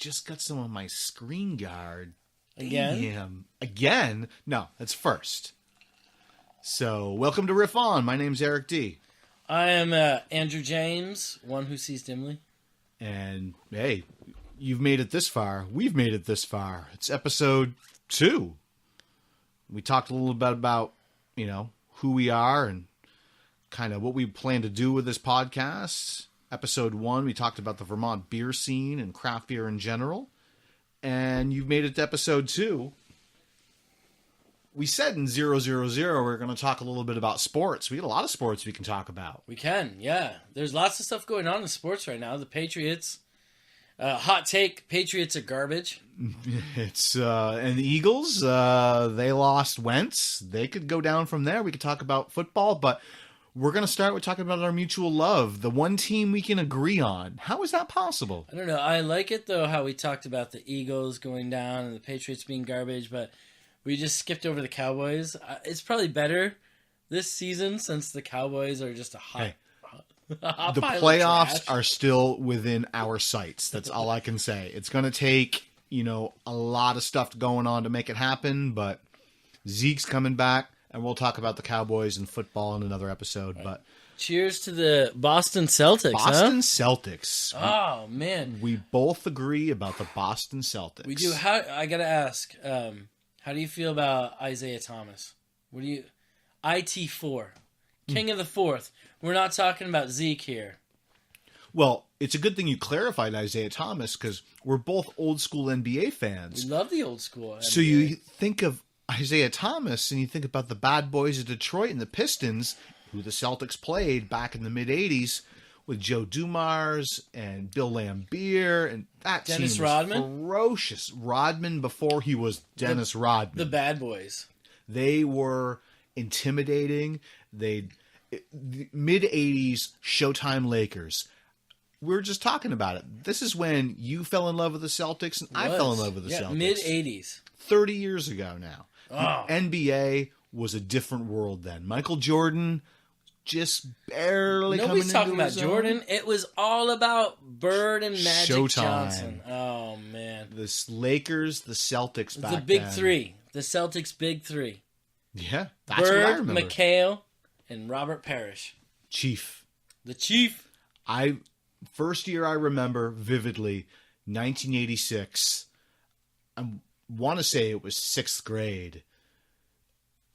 just got some on my screen guard. Again? Damn. Again? No, that's first. So, welcome to Riff On. My name's Eric D. I am Andrew James, one who sees dimly. And, hey, you've made it this far. We've made it this far. It's episode 2. We talked a little bit about, who we are and kind of what we plan to do with this podcast. Episode 1, we talked about the Vermont beer scene and craft beer in general. And you've made it to episode 2. We said in 000 we're going to talk a little bit about sports. We got a lot of sports we can talk about. We can, yeah. There's lots of stuff going on in sports right now. The Patriots, hot take, Patriots are garbage. It's and the Eagles, they lost Wentz. They could go down from there. We could talk about football, but we're going to start with talking about our mutual love, the one team we can agree on. How is that possible? I don't know. I like it, though, how we talked about the Eagles going down and the Patriots being garbage, but we just skipped over the Cowboys. It's probably better this season since the Cowboys are just a hot the pile of playoffs trash. are still within our sights. That's all I can say. It's going to take, a lot of stuff going on to make it happen, but Zeke's coming back, and we'll talk about the Cowboys and football in another episode. Right. But cheers to the Boston Celtics, Boston Celtics. Oh, man. We both agree about the Boston Celtics. We do. I got to ask, how do you feel about Isaiah Thomas? IT4, King of the Fourth. We're not talking about Zeke here. Well, it's a good thing you clarified Isaiah Thomas because we're both old school NBA fans. We love the old school NBA. So you think of Isaiah Thomas and you think about the bad boys of Detroit and the Pistons, who the Celtics played back in the mid-'80s with Joe Dumars and Bill Lambier, and that Dennis team was Rodman? ferocious. Rodman before he was Dennis Rodman. The bad boys. They were intimidating. The mid-'80s Showtime Lakers. We were just talking about it. This is when you fell in love with the Celtics and I fell in love with the Celtics. Mid-'80s. 30 years ago now. Oh. The NBA was a different world then. Michael Jordan just barely Nobody's coming into talking his about own. Jordan. It was all about Bird and Magic Showtime. Johnson. Oh, man. The Lakers, the Celtics back The big then. three. The Celtics' big three. Yeah, that's what I Bird, remember. McHale, and Robert Parrish. Chief. The Chief. First year I remember vividly, 1986. I want to say it was 6th grade.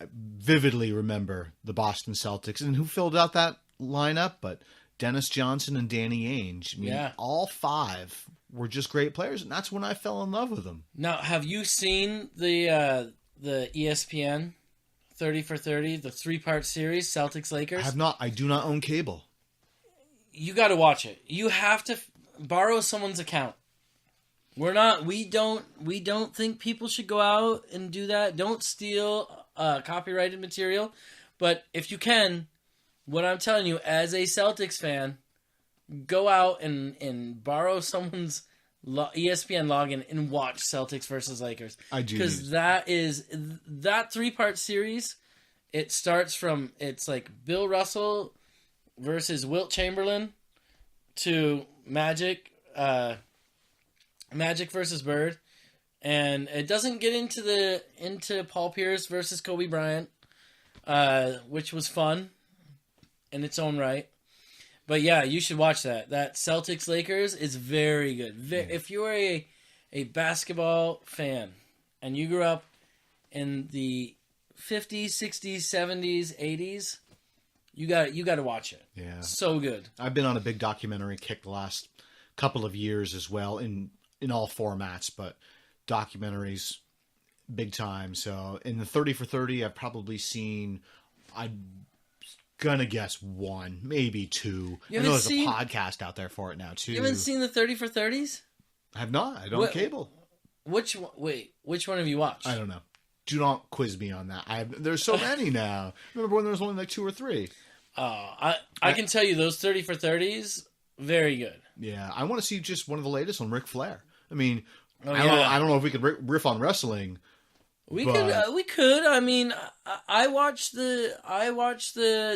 I vividly remember the Boston Celtics and who filled out that lineup, but Dennis Johnson and Danny Ainge. I mean, all 5 were just great players, and that's when I fell in love with them. Now, have you seen the ESPN 30 for 30, the 3-part series, Celtics Lakers? I have not. I do not own cable. You got to watch it. You have to borrow someone's account. We don't think people should go out and do that. Don't steal copyrighted material. But if you can, what I'm telling you, as a Celtics fan, go out and borrow someone's ESPN login and watch Celtics versus Lakers. I do. Because that 3-part series, it starts from, it's like Bill Russell versus Wilt Chamberlain to Magic versus Bird, and it doesn't get into Paul Pierce versus Kobe Bryant, which was fun in its own right. But yeah, you should watch that. That Celtics Lakers is very good. If you're a basketball fan and you grew up in the 50s, 60s, 70s, 80s, you got to watch it. Yeah. So good. I've been on a big documentary kick the last couple of years as well in all formats, but documentaries big time. So in the 30 for 30, I've probably seen, I'm gonna guess 1, maybe 2. I know there's a podcast out there for it now too. You haven't seen the 30 for 30s? I have not. I don't have cable. Which one have you watched? I don't know. Do not quiz me on that. There's so many now. Remember when there was only like 2 or 3? I can tell you those 30 for 30s, very good. Yeah, I want to see just one of the latest on Ric Flair. I mean, Oh, I don't know if we could riff on wrestling, We could. I mean, I watched the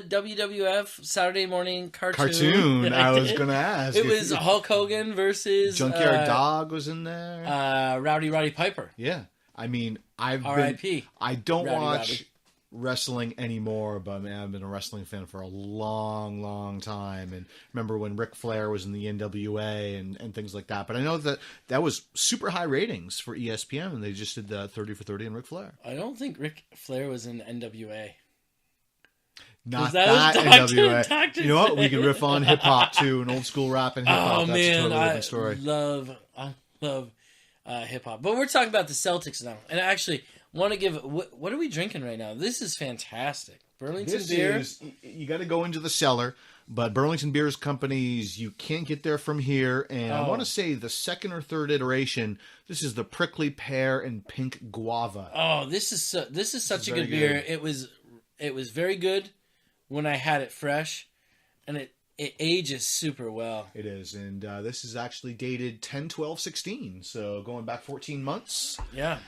WWF Saturday morning cartoon. I was gonna ask. It was Hulk Hogan versus Junkyard Dog was in there. Roddy Piper. Yeah, I mean, R.I.P. I don't watch Roddy. wrestling anymore, but man, I've been a wrestling fan for a long, long time. And remember when Ric Flair was in the NWA and things like that. But I know that was super high ratings for ESPN, and they just did the 30 for 30 and Ric Flair. I don't think Ric Flair was in NWA. Not that NWA. You know what? We can riff on hip hop too, and old school rap and hip hop. Oh That's man, a totally different story. I love hip hop. But we're talking about the Celtics now, and I actually want to give. What are we drinking right now? This is fantastic. Burlington beer. You got to go into the cellar, but Burlington Beers companies, you can't get there from here. And I want to say the second or third iteration. This is the prickly pear and pink guava. Oh, this is such a good beer. It was very good when I had it fresh, and it ages super well. It is, and this is actually dated 10/12/16, so going back 14 months. Yeah.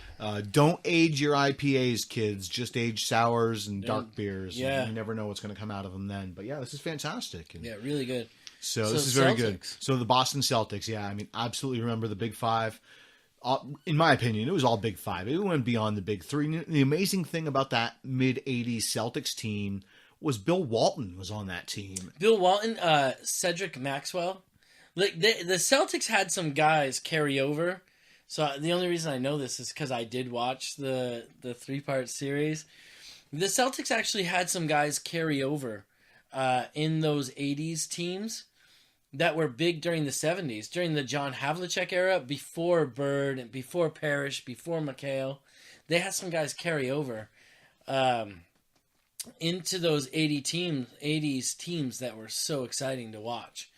Don't age your IPAs, kids. Just age sours and dark beers. Yeah. You never know what's going to come out of them then. But yeah, this is fantastic. And yeah, really good. So this is very good. So the Boston Celtics, yeah, I mean, absolutely remember the Big Five. In my opinion, it was all Big Five. It went beyond the Big Three. The amazing thing about that mid-'80s Celtics team was Bill Walton was on that team. Bill Walton, Cedric Maxwell. Like the Celtics had some guys carry over. So the only reason I know this is because I did watch the 3-part series. The Celtics actually had some guys carry over in those 80s teams that were big during the 70s, during the John Havlicek era, before Bird, and before Parrish, before McHale. They had some guys carry over into those 80s teams that were so exciting to watch,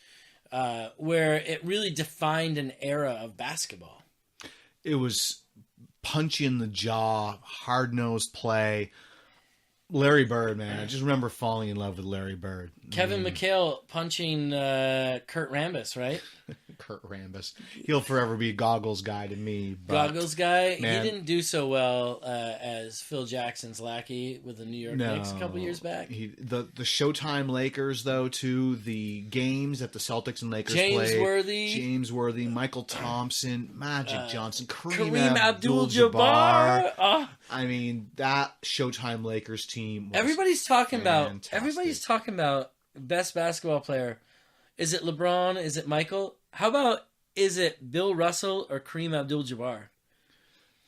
where it really defined an era of basketball. It was punch in the jaw, hard-nosed play. Larry Bird, man. I just remember falling in love with Larry Bird. Kevin McHale punching Kurt Rambis, right? Kurt Rambis. He'll forever be Goggles guy to me. But, Goggles guy? man, he didn't do so well as Phil Jackson's lackey with the New York Knicks a couple years back. The Showtime Lakers, though, too. The games that the Celtics and Lakers played. James Worthy, Michael Thompson, Magic Johnson, Kareem Abdul-Jabbar. I mean, that Showtime Lakers team was Everybody's talking fantastic. about best basketball player. Is it LeBron? Is it Michael? How about, is it Bill Russell or Kareem Abdul-Jabbar?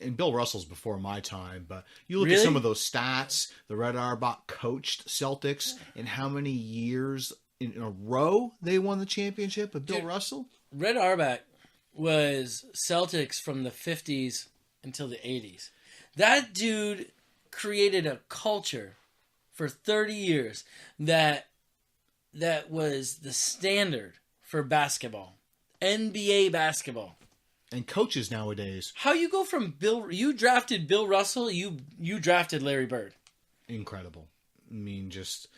And Bill Russell's before my time, but you look at some of those stats, the Red Auerbach coached Celtics, and how many years in a row they won the championship with Bill Russell? Red Auerbach was Celtics from the 50s until the 80s. That dude created a culture for 30 years that was the standard for basketball. NBA basketball. And coaches nowadays. How you go from you drafted Bill Russell, you drafted Larry Bird. Incredible. I mean, just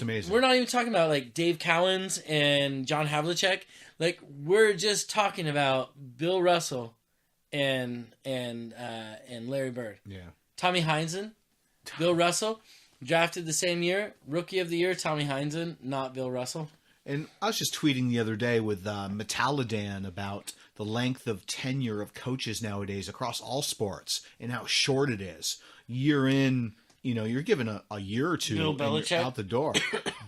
amazing. We're not even talking about like Dave Cowens and John Havlicek. Like, we're just talking about Bill Russell and Larry Bird. Yeah. Tommy Heinsohn, Bill Russell, drafted the same year. Rookie of the year, Tommy Heinsohn, not Bill Russell. And I was just tweeting the other day with Metallidan about the length of tenure of coaches nowadays across all sports and how short it is. Year in, you're given a year or two and you're out the door.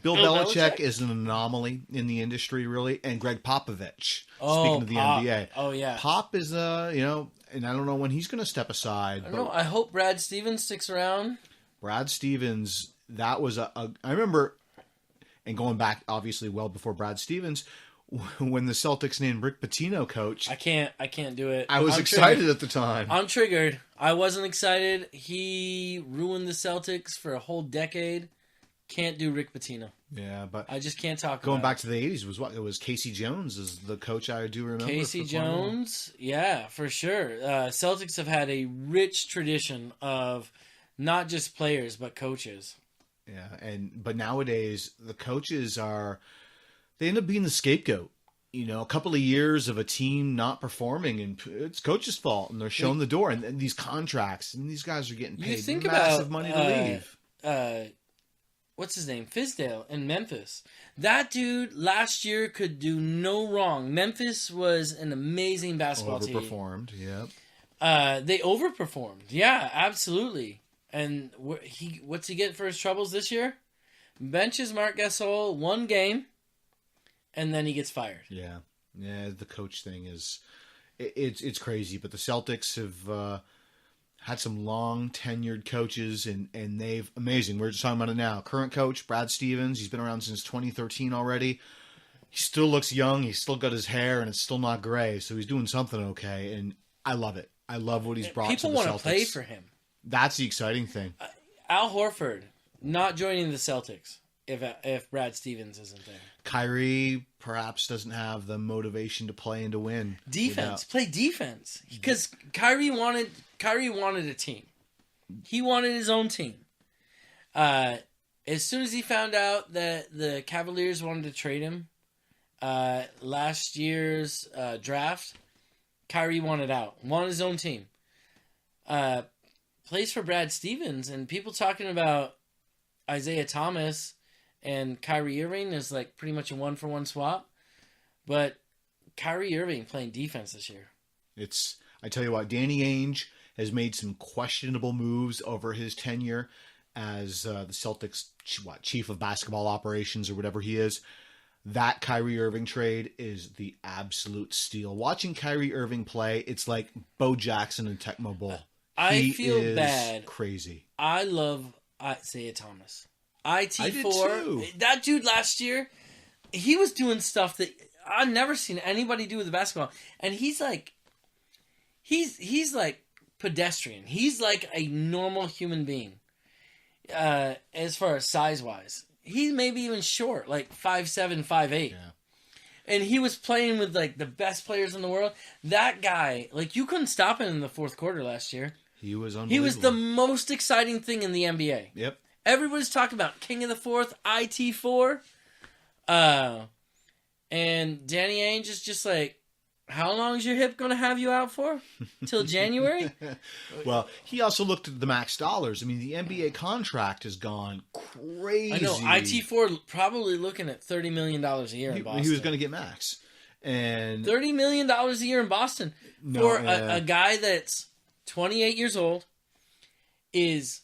Bill Belichick is an anomaly in the industry, really, and Greg Popovich, speaking of the NBA. Oh, yeah. Pop is, and I don't know when he's going to step aside. I don't know. I hope Brad Stevens sticks around. Brad Stevens, that was I remember, and going back obviously well before Brad Stevens, when the Celtics named Rick Pitino coach. I can't do it. I was excited at the time. I'm triggered. I wasn't excited. He ruined the Celtics for a whole decade. Can't do Rick Pitino. Yeah, but I just can't talk going about back to the 80s was what? It was Casey Jones is the coach I do remember. Casey Jones, yeah, for sure. Celtics have had a rich tradition of not just players but coaches. Yeah, but nowadays the coaches they end up being the scapegoat. a couple of years of a team not performing, and it's coach's fault, and they're showing the door, and these contracts, and these guys are getting paid massive money to leave. What's his name? Fizdale in Memphis. That dude last year could do no wrong. Memphis was an amazing basketball team. Overperformed, yeah. They overperformed. Yeah, absolutely. And what's he get for his troubles this year? Benches Marc Gasol 1 game, and then he gets fired. Yeah. The coach thing is, it's crazy. But the Celtics have had some long tenured coaches, and they've amazing. We're just talking about it now. Current coach Brad Stevens. He's been around since 2013 already. He still looks young. He's still got his hair, and it's still not gray. So he's doing something okay, and I love it. I love what he's brought to the Celtics. People want to play for him. That's the exciting thing. Al Horford not joining the Celtics if Brad Stevens isn't there. Kyrie perhaps doesn't have the motivation to play and to win. Play defense. Because Kyrie wanted a team. He wanted his own team. As soon as he found out that the Cavaliers wanted to trade him, last year's draft, Kyrie wanted out. Wanted his own team. Plays for Brad Stevens, and people talking about Isaiah Thomas and Kyrie Irving is like pretty much a 1-for-1 swap. But Kyrie Irving playing defense this year. I tell you what, Danny Ainge has made some questionable moves over his tenure as the Celtics chief of basketball operations or whatever he is. That Kyrie Irving trade is the absolute steal. Watching Kyrie Irving play, it's like Bo Jackson and Tecmo Bowl. I feel bad. Crazy. I love Isaiah Thomas. IT4. I did too. That dude last year, he was doing stuff that I've never seen anybody do with the basketball. And he's like pedestrian. He's like a normal human being. As far as size-wise. He's maybe even short, like 5'7", 5'8". Yeah. And he was playing with like the best players in the world. That guy, like you couldn't stop him in the fourth quarter last year. He was unbelievable. He was the most exciting thing in the NBA. Yep. Everybody's talking about King of the Fourth, IT4. And Danny Ainge is just like, how long is your hip going to have you out for? Till January? Well, he also looked at the max dollars. I mean, the NBA contract has gone crazy. I know. IT4 probably looking at $30 million a year in Boston. He was going to get max. And $30 million a year in Boston for a guy that's 28 years old, is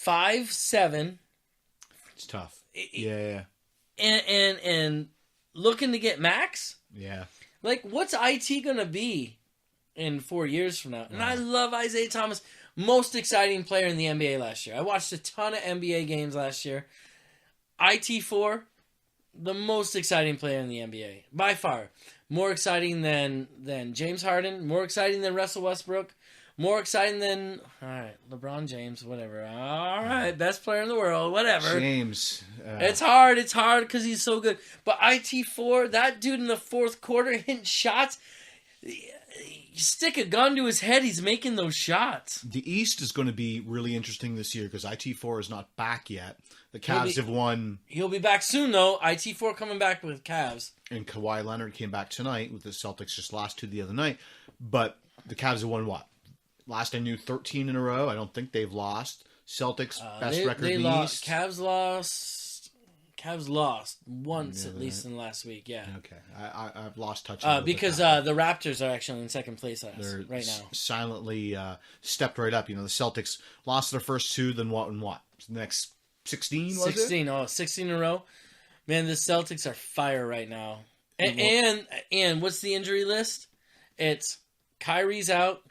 5'7". It's tough. Yeah. And looking to get max? Yeah. Like, what's IT going to be in 4 years from now? And I love Isaiah Thomas. Most exciting player in the NBA last year. I watched a ton of NBA games last year. IT4, the most exciting player in the NBA. By far. More exciting than James Harden. More exciting than Russell Westbrook. More exciting than, all right, LeBron James, whatever. All right, best player in the world, whatever. James. It's hard because he's so good. But IT4, that dude in the fourth quarter hitting shots, you stick a gun to his head, he's making those shots. The East is going to be really interesting this year because IT4 is not back yet. The Cavs have won. He'll be back soon, though. IT4 coming back with Cavs. And Kawhi Leonard came back tonight with the Celtics just lost to the other night. But the Cavs have won what? Last I knew, 13 in a row. I don't think they've lost. Celtics, best record in the East. Cavs lost once at least in the last week, yeah. Okay. I've lost touch. Because the Raptors are actually in second place right now. Silently stepped right up. The Celtics lost their first two, then what? The next 16, was 16, it? 16 in a row. Man, the Celtics are fire right now. And what's the injury list? It's Kyrie's out.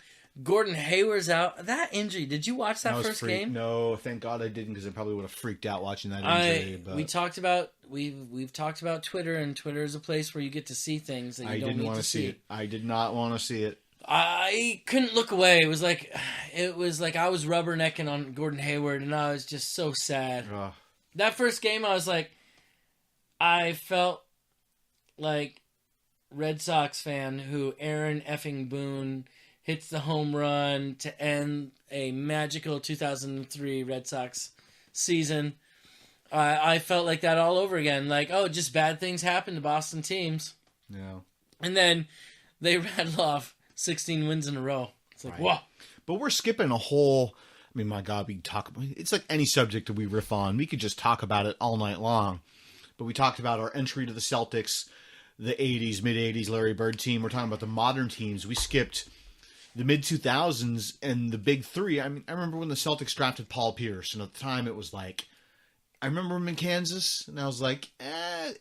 Gordon Hayward's out. That injury, did you watch that first game? No, thank God I didn't, because I probably would have freaked out watching that injury. We've talked about Twitter, and Twitter is a place where you get to see things that you don't need to see. I did not want to see it. I couldn't look away. It was like I was rubbernecking on Gordon Hayward, and I was just so sad. That first game, I felt like Red Sox fan who Aaron effing Boone hits the home run to end a magical 2003 Red Sox season. I felt like that all over again. Like, just bad things happen to Boston teams. Yeah. And then they rattle off 16 wins in a row. It's like, wow. But we're skipping a whole... I mean, my God, we talk... It's like any subject that we riff on. We could just talk about it all night long. But we talked about our entry to the Celtics, the 80s, mid-80s Larry Bird team. We're talking about the modern teams. We skipped the mid-2000s and the big three. I mean, I remember when the Celtics drafted Paul Pierce. And at the time, it was like... I remember him in Kansas, and I was like,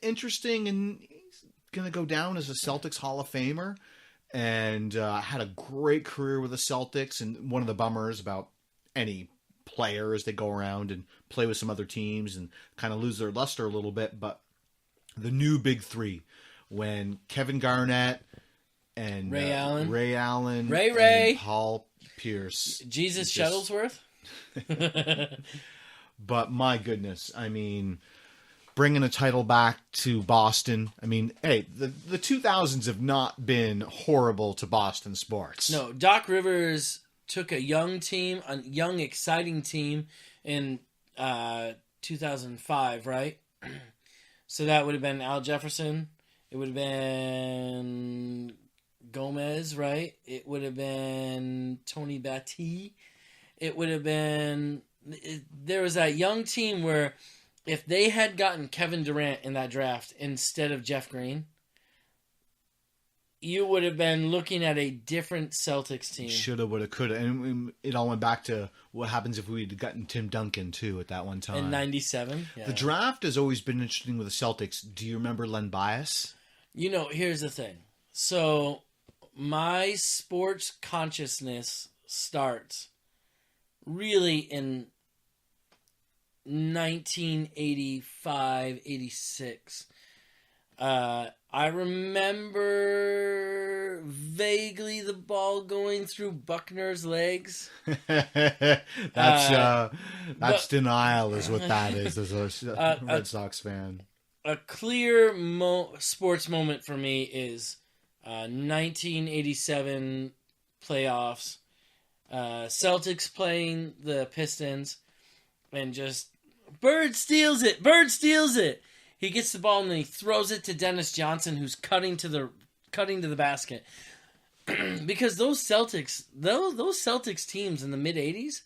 interesting, and he's going to go down as a Celtics Hall of Famer. And had a great career with the Celtics. And one of the bummers about any player as they go around and play with some other teams and kind of lose their luster a little bit. But the new big three, when Kevin Garnett and Ray Allen, and Paul Pierce. Jesus Shuttlesworth. But my goodness, I mean, bringing a title back to Boston. I mean, hey, the 2000s have not been horrible to Boston sports. No, Doc Rivers took a young team, a young, exciting team in 2005, right? So that would have been Al Jefferson. It would have been Gomez, right? It would have been Tony Battier. It would have been... There was that young team where if they had gotten Kevin Durant in that draft instead of Jeff Green, you would have been looking at a different Celtics team. Shoulda, woulda, coulda. And it all went back to what happens if we had gotten Tim Duncan, too, at that one time. In 97. Yeah. The draft has always been interesting with the Celtics. Do you remember Len Bias? You know, here's the thing. So, my sports consciousness starts really in 1985, 86. I remember vaguely the ball going through Buckner's legs. That's denial is what that is as a Red Sox fan. A clear sports moment for me is 1987 playoffs. Celtics playing the Pistons and just Bird steals it. He gets the ball and then he throws it to Dennis Johnson, who's cutting to the basket. Because those Celtics teams in the mid '80s,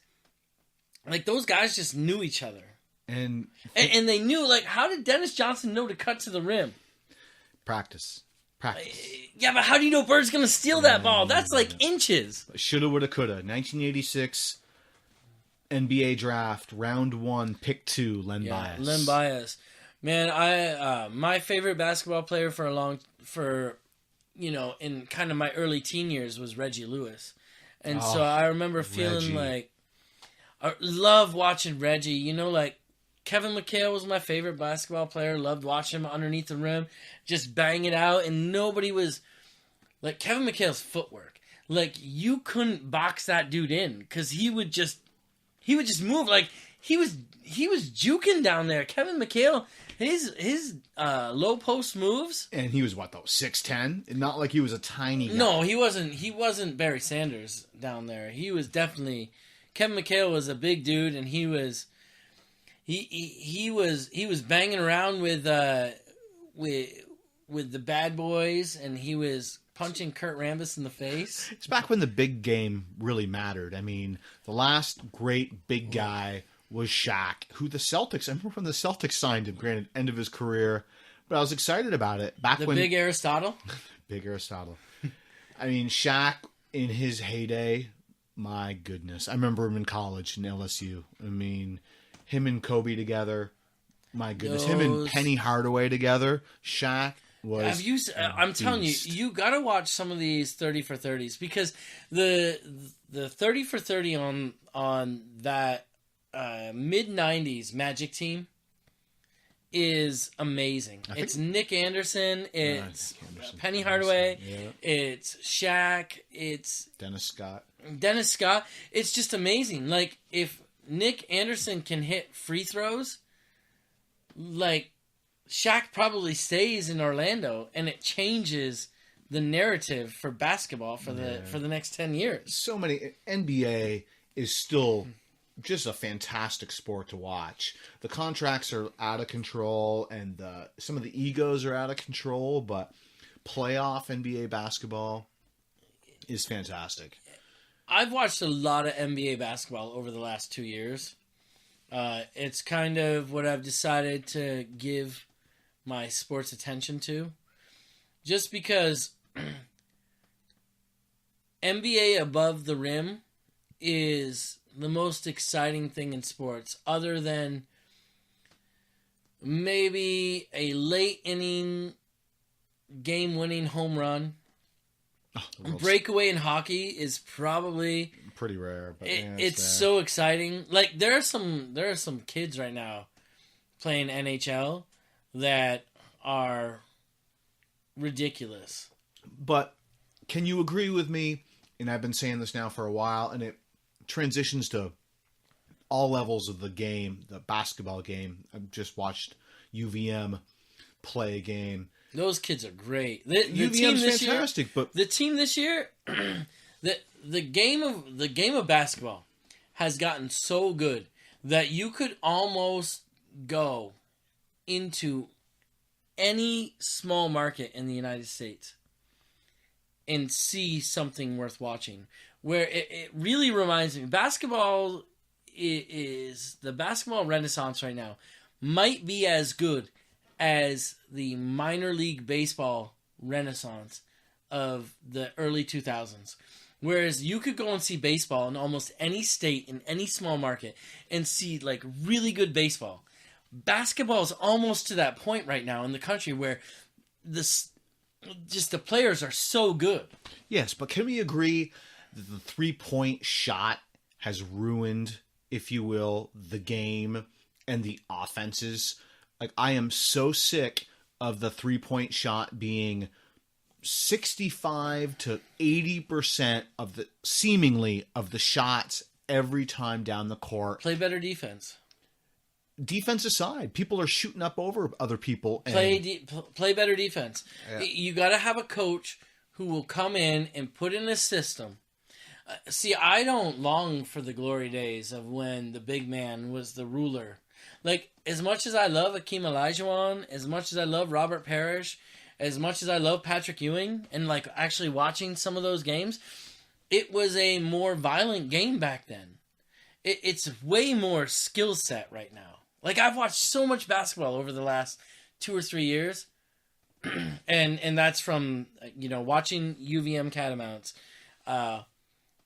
like those guys just knew each other, and they knew, like, how did Dennis Johnson know to cut to the rim? Practice. Yeah, but how do you know Bird's gonna steal that ball? That's like inches. Shoulda, woulda, coulda. 1986 NBA draft, round 1, pick 2, Len Bias. Len Bias. Man, I my favorite basketball player in kind of my early teen years was Reggie Lewis. And so I remember feeling like I love watching Reggie. You know, like Kevin McHale was my favorite basketball player. Loved watching him underneath the rim, just bang it out, and nobody was like Kevin McHale's footwork. Like, you couldn't box that dude in because he would just move like he was juking down there. Kevin McHale, his low post moves, and he was what though, 6'10"? Not like he was a tiny guy. No, he wasn't Barry Sanders down there. He was definitely Kevin McHale was a big dude, and he was banging around with the bad boys, and he was punching Kurt Rambis in the face. It's back when the big game really mattered. I mean, the last great big guy was Shaq, who I remember when the Celtics signed him, granted, end of his career, but I was excited about it. Big Aristotle? Big Aristotle. I mean, Shaq, in his heyday, my goodness. I remember him in college in LSU. I mean, him and Kobe together, my goodness. Him and Penny Hardaway together, Shaq. I'm telling you, you gotta watch some of these 30 for 30s because the 30 for 30 on that mid 90s Magic team is amazing. It's Nick Anderson, it's Penny Hardaway, it's Shaq, it's Dennis Scott. It's just amazing. Like, if Nick Anderson can hit free throws, like, Shaq probably stays in Orlando, and it changes the narrative for basketball for the next 10 years. So many. NBA is still just a fantastic sport to watch. The contracts are out of control, and some of the egos are out of control, but playoff NBA basketball is fantastic. I've watched a lot of NBA basketball over the last 2 years. It's kind of what I've decided to give my sports attention to. Just because NBA above the rim is the most exciting thing in sports, other than maybe a late inning game-winning home run. Breakaway in hockey is probably pretty rare, but it's so exciting. Like there are some kids right now playing NHL that are ridiculous. But can you agree with me? And I've been saying this now for a while, and it transitions to all levels of the game, the basketball game. I've just watched UVM play a game. Those kids are great. UVM's fantastic, but the team this year, the game of basketball has gotten so good that you could almost go into any small market in the United States and see something worth watching. Where it really reminds me, basketball is the basketball renaissance right now might be as good as the minor league baseball renaissance of the early 2000s. Whereas you could go and see baseball in almost any state, in any small market, and see like really good baseball. Basketball is almost to that point right now in the country where the players are so good. Yes, but can we agree that the 3-point shot has ruined, if you will, the game and the offenses? Like, I am so sick of the 3-point shot being 65 to 80% of the seemingly of the shots every time down the court. Play better defense. Defense aside, people are shooting up over other people. And Play better defense. Yeah. You got to have a coach who will come in and put in a system. See, I don't long for the glory days of when the big man was the ruler. Like, as much as I love Akeem Olajuwon, as much as I love Robert Parrish, as much as I love Patrick Ewing, and like actually watching some of those games, it was a more violent game back then. It's way more skill set right now. Like, I've watched so much basketball over the last 2 or 3 years, and that's from watching UVM Catamounts,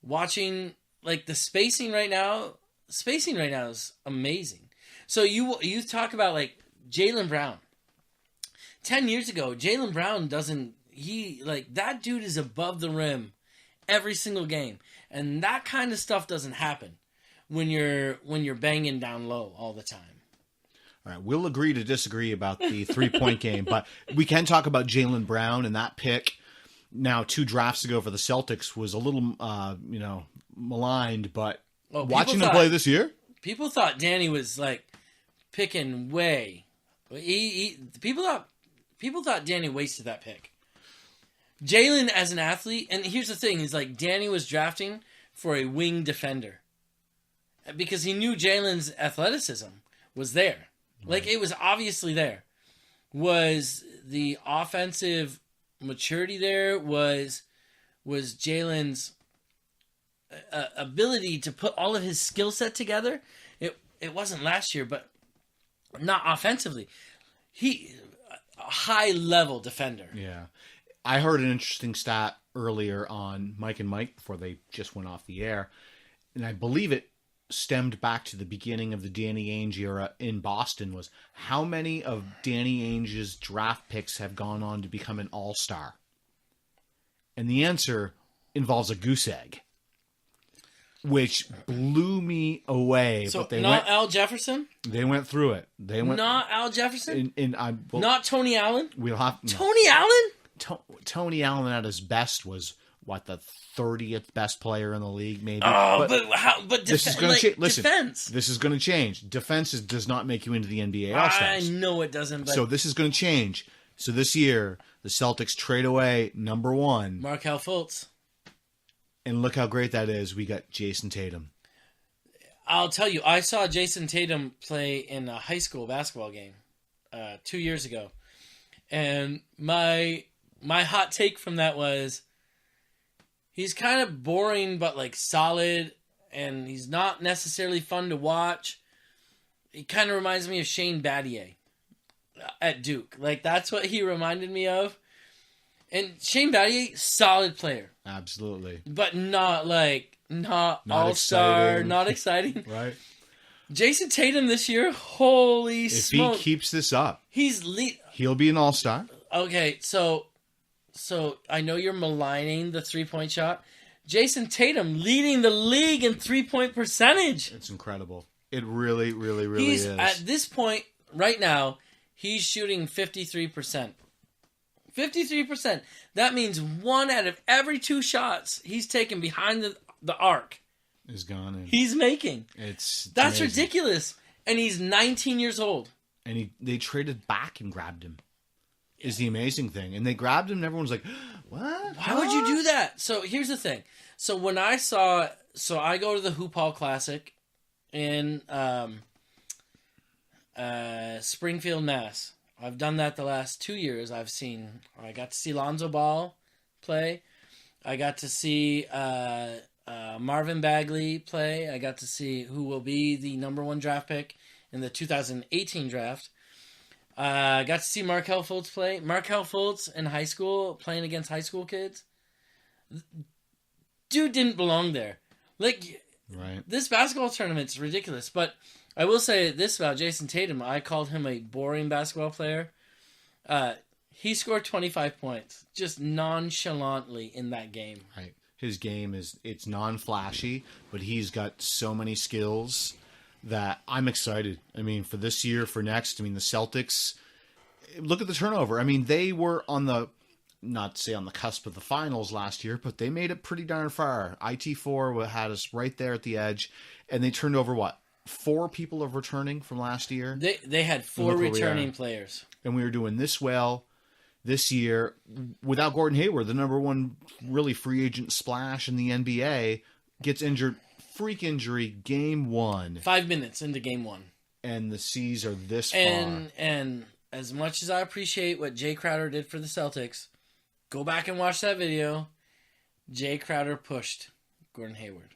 watching like the spacing right now. Spacing right now is amazing. So you talk about like Jaylen Brown. 10 years ago, Jaylen Brown that dude is above the rim every single game. And that kind of stuff doesn't happen when you're banging down low all the time. All right, we'll agree to disagree about the 3-point game, but we can talk about Jaylen Brown, and that pick now 2 drafts ago for the Celtics was a little maligned, but watching him play this year, people thought Danny was like picking way. People thought Danny wasted that pick. Jaylen as an athlete, and here's the thing, is like Danny was drafting for a wing defender because he knew Jaylen's athleticism was there. Right. Like, it was obviously there. Was the offensive maturity there? Was Jaylen's ability to put all of his skill set together? It wasn't last year, but not offensively. He a high level defender. Yeah. I heard an interesting stat earlier on Mike and Mike before they just went off the air, and I believe it stemmed back to the beginning of the Danny Ainge era in Boston, was how many of Danny Ainge's draft picks have gone on to become an all-star? And the answer involves a goose egg, which blew me away. So, but they not Al Jefferson? They went through it. Not Al Jefferson? Well, not Tony Allen? Tony Allen? Tony Allen at his best was the 30th best player in the league, maybe. Oh, but this is going to change. Listen, defense. This is going to change. Defense does not make you into the NBA All-Stars. I know it doesn't. But so this is going to change. So this year, the Celtics trade away number 1, Markelle Fultz, and look how great that is. We got Jayson Tatum. I'll tell you, I saw Jayson Tatum play in a high school basketball game 2 years ago, and my my hot take from that was he's kind of boring but like solid, and he's not necessarily fun to watch. He kind of reminds me of Shane Battier at Duke. Like, that's what he reminded me of. And Shane Battier, solid player. Absolutely. But not all-star, not exciting. Right. Jayson Tatum this year, holy smoke. If he keeps this up, he'll be an all-star. Okay, so I know you're maligning the three-point shot. Jayson Tatum leading the league in three-point percentage. It's incredible. It really, really, really is. At this point, right now, he's shooting 53%. 53%. That means 1 out of every 2 shots he's taken behind the arc is gone in. He's making. That's amazing. Ridiculous. And he's 19 years old. And they traded back and grabbed him. Is the amazing thing. And they grabbed him and everyone's like, what? Why would you do that? So here's the thing. So when I go to the Hoop Hall Classic in Springfield, Mass. I've done that the last 2 years. I got to see Lonzo Ball play. I got to see Marvin Bagley play. I got to see who will be the number 1 draft pick in the 2018 draft. I got to see Markelle Fultz play. Markelle Fultz in high school, playing against high school kids. Dude didn't belong there. Like, right. This basketball tournament's ridiculous. But I will say this about Jayson Tatum. I called him a boring basketball player. He scored 25 points, just nonchalantly in that game. Right. His game it's non-flashy, but he's got so many skills that I'm excited. I mean, for this year, for next, I mean, the Celtics, look at the turnover. I mean, they were not to say on the cusp of the finals last year, but they made it pretty darn far. IT4 had us right there at the edge, and they turned over, 4 people of returning from last year? They had 4 returning players. And we were doing this well this year without Gordon Hayward, the number 1 really free agent splash in the NBA, gets injured. Freak injury, game 1. 5 minutes into game 1. And the C's are this far. And as much as I appreciate what Jay Crowder did for the Celtics, go back and watch that video. Jay Crowder pushed Gordon Hayward.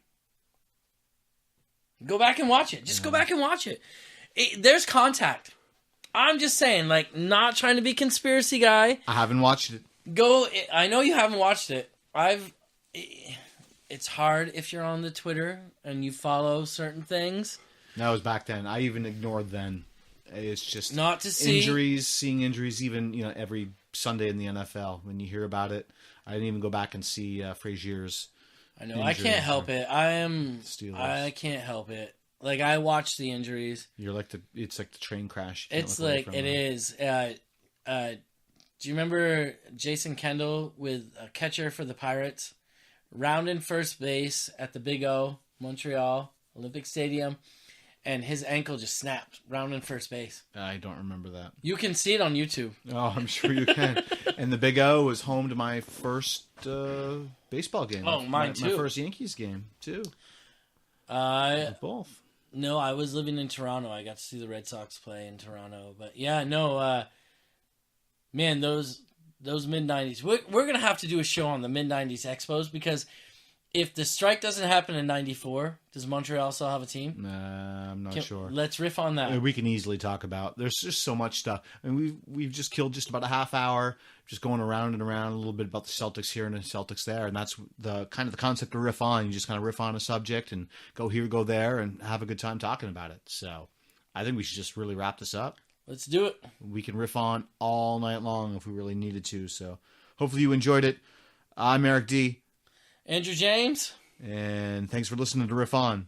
Go back and watch it. Just go back and watch it. There's contact. I'm just saying, not trying to be conspiracy guy. I haven't watched it. I know you haven't watched it. It's hard if you're on the Twitter and you follow certain things. That was back then. I even ignored then. It's just not to see seeing injuries even every Sunday in the NFL when you hear about it. I didn't even go back and see Frazier's. I know. I can't help it. I can't help it. I watch the injuries. You're it's like the train crash. It's like it is. Do you remember Jason Kendall with a catcher for the Pirates? Rounding first base at the Big O, Montreal, Olympic Stadium, and his ankle just snapped, rounding first base. I don't remember that. You can see it on YouTube. Oh, I'm sure you can. And the Big O was home to my first baseball game. Oh, mine too. My first Yankees game, too. Both. No, I was living in Toronto. I got to see the Red Sox play in Toronto. But yeah, no, man, those mid-90s. We're going to have to do a show on the mid-90s Expos because if the strike doesn't happen in 94, does Montreal still have a team? I'm not sure. Let's riff on that. We can easily talk about. There's just so much stuff. I mean, we've just killed just about a half hour just going around and around a little bit about the Celtics here and the Celtics there, and that's the kind of the concept of riff on. You just kind of riff on a subject and go here, go there, and have a good time talking about it. So I think we should just really wrap this up. Let's do it. We can riff on all night long if we really needed to. So hopefully you enjoyed it. I'm Eric D. Andrew James. And thanks for listening to Riff On.